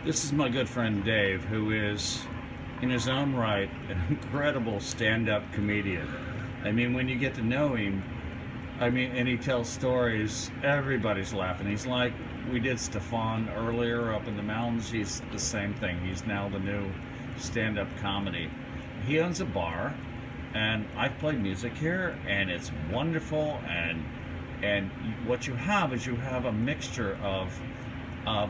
This is my good friend Dave, who is, in his own right, an incredible stand-up comedian. I mean, when you get to know him, and he tells stories, everybody's laughing. He's like, we did Stefan earlier up in the mountains. He's the same thing. He's now the new stand-up comedy. He owns a bar, and I've played music here, and it's wonderful. And what you have is you have a mixture of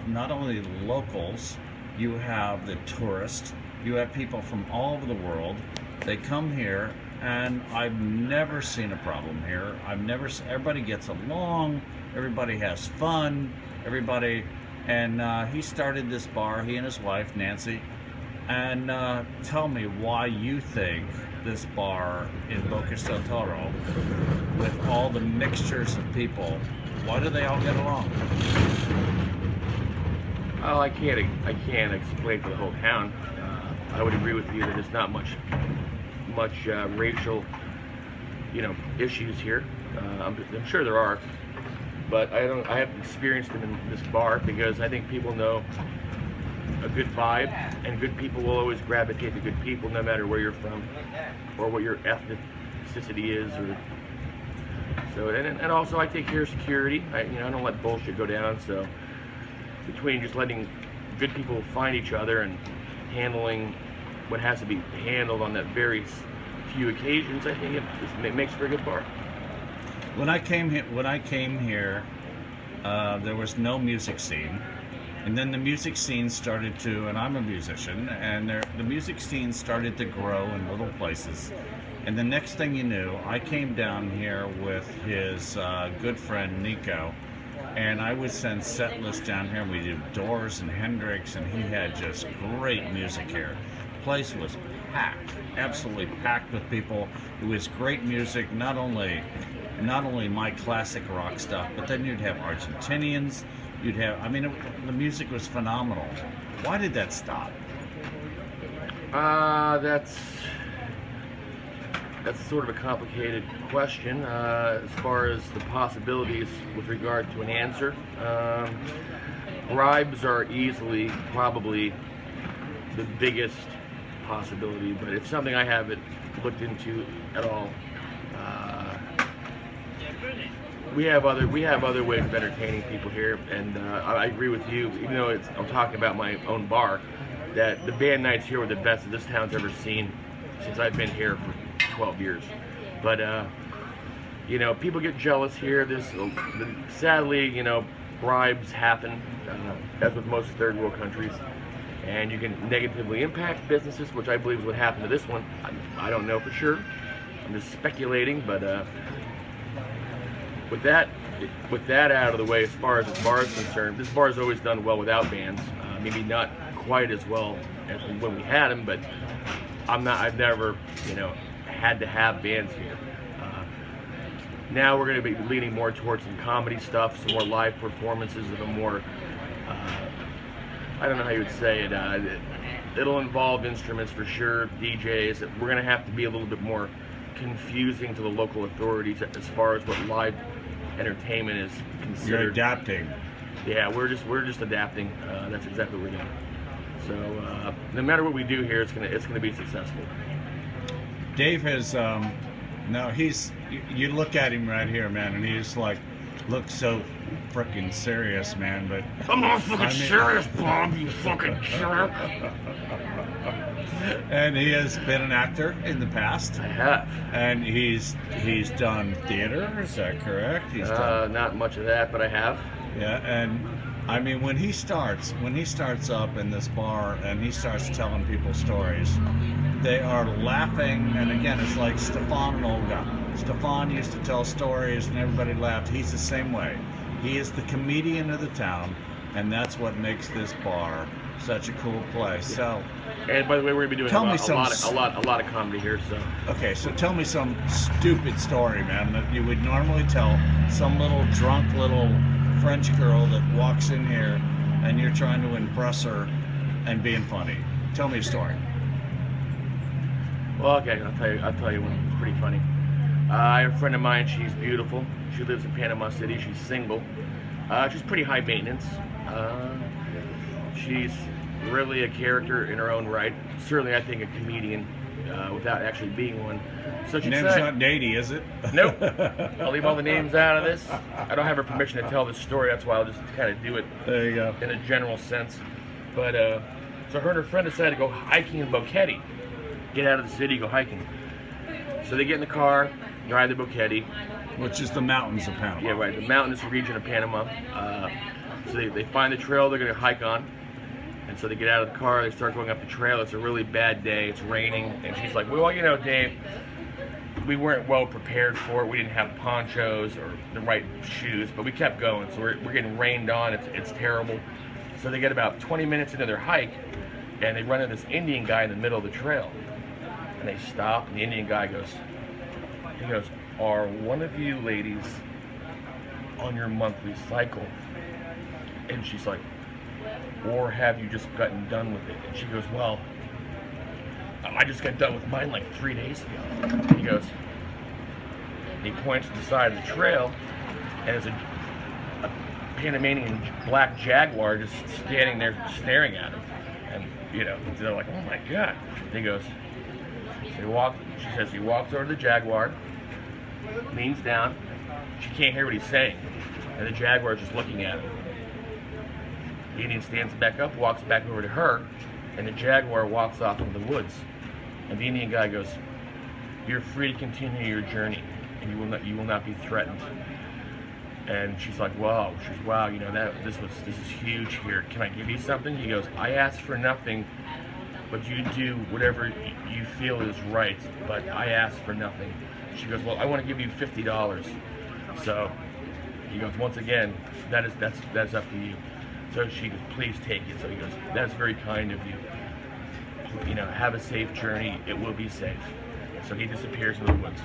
not only the locals, you have the tourists, you have people from all over the world. They come here, and I've never seen a problem here. Everybody gets along, everybody has fun, and he started this bar, he and his wife, Nancy. And tell me why you think this bar in Bocas del Toro, with all the mixtures of people, why do they all get along? Well, I can't explain for the whole town. I would agree with you that there's not much racial, issues here. I'm sure there are, but I haven't experienced them in this bar because I think people know a good vibe, and good people will always gravitate to good people, no matter where you're from or what your ethnicity is. And also I take care of security. I don't let bullshit go down. So between just letting good people find each other and handling what has to be handled on that very few occasions, I think it makes for a good bar. When I came here, there was no music scene. And then the music scene started to, and I'm a musician, and the music scene started to grow in little places. And the next thing you knew, I came down here with his good friend Nico, and I would send set lists down here, and we did Doors and Hendrix, and he had just great music here. The place was packed, absolutely packed with people. It was great music, not only my classic rock stuff, but then you'd have Argentinians. The music was phenomenal. Why did that stop? That's sort of a complicated question as far as the possibilities with regard to an answer. Bribes are easily probably the biggest possibility, but it's something I haven't looked into at all. We have other ways of entertaining people here, and I agree with you. Even though I'm talking about my own bar, that the band nights here were the best that this town's ever seen since I've been here for 12 years. But people get jealous here. Sadly, bribes happen, as with most third world countries, and you can negatively impact businesses, which I believe is what happened to this one. I don't know for sure. I'm just speculating, but. With that out of the way, as far as this bar is concerned, this bar has always done well without bands. Maybe not quite as well as when we had them, but I've never, had to have bands here. Now we're going to be leaning more towards some comedy stuff, some more live performances of a more, I don't know how you would say it. It'll involve instruments for sure, DJs. We're going to have to be a little bit more confusing to the local authorities as far as what live entertainment is considered. You're adapting. Yeah, we're just adapting. That's exactly what we're doing. So no matter what we do here, it's gonna be successful. Dave has you look at him right here, man, and he's like looks so freaking serious, man. But I'm not fucking serious, Bob. You fucking jerk. And he has been an actor in the past. I have. And he's done theater. Is that correct? He's done not much of that, but I have. Yeah, and when he starts up in this bar and he starts telling people stories, they are laughing. And again, it's like Stefan and Olga. Stefan used to tell stories and everybody laughed. He's the same way. He is the comedian of the town, and that's what makes this bar such a cool place. So, and by the way, we're gonna be doing a lot of comedy here. So okay, so tell me some stupid story, man, that you would normally tell some little drunk little French girl that walks in here, and you're trying to impress her and being funny. Tell me a story. Well, okay, I'll tell you one. It's pretty funny. I have a friend of mine. She's beautiful. She lives in Panama City. She's single. She's pretty high maintenance. She's really a character in her own right. Certainly, I think a comedian without actually being one. So she Name's said, not Nady, is it? nope. I'll leave all the names out of this. I don't have her permission to tell this story. That's why I'll just kind of do it There you go. in a general sense. But so her and her friend decided to go hiking in Boquete. Get out of the city, go hiking. So they get in the car, drive to Boquete. Which is the mountains of Panama. Yeah, right. The mountainous region of Panama. So they find the trail they're going to hike on. And so they get out of the car, they start going up the trail. It's a really bad day, it's raining. And she's like, well, you know, Dave, we weren't well prepared for it. We didn't have ponchos or the right shoes, but we kept going. So we're getting rained on, it's terrible. So they get about 20 minutes into their hike, and they run into this Indian guy in the middle of the trail. And they stop, and the Indian guy goes, are one of you ladies on your monthly cycle? And she's like, or have you just gotten done with it? And she goes, well, I just got done with mine like 3 days ago. And he goes, he points to the side of the trail, and there's a Panamanian black Jaguar just standing there staring at him. And, you know, they're like, oh my God. And he goes, she says he walks over to the Jaguar, leans down, she can't hear what he's saying, and the Jaguar is just looking at him. The Indian stands back up, walks back over to her, and the Jaguar walks off into the woods. And the Indian guy goes, you're free to continue your journey, and you will not be threatened. And she's like, wow, you know, this is huge here. Can I give you something? He goes, I asked for nothing, but you do whatever you feel is right, but I asked for nothing. She goes, well, I want to give you $50. So he goes, once again, that's up to you. So she goes, please take it. So he goes, that's very kind of you. You know, have a safe journey. It will be safe. So he disappears in the woods.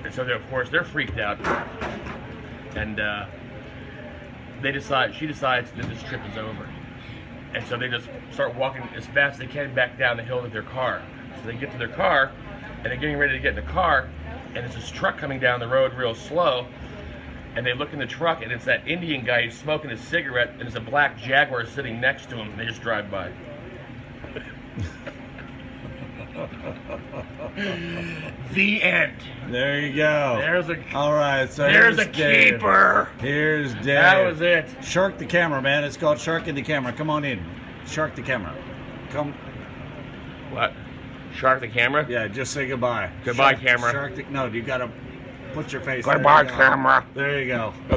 And so of course they're freaked out, and she decides that this trip is over. And so they just start walking as fast as they can back down the hill to their car. So they get to their car, and they're getting ready to get in the car, and there's this truck coming down the road real slow. And they look in the truck, and it's that Indian guy who's smoking a cigarette, and there's a black Jaguar sitting next to him, and they just drive by. The end. There you go. All right, so there's a Dave. keeper. Here's Dave. That was it. Shark the camera, man. It's called Shark in the Camera. Come on in. Shark the camera. Come. What? Shark the camera? Yeah, just say goodbye. Goodbye, camera. No, you gotta put your face. Goodbye, there camera. There you go. Okay.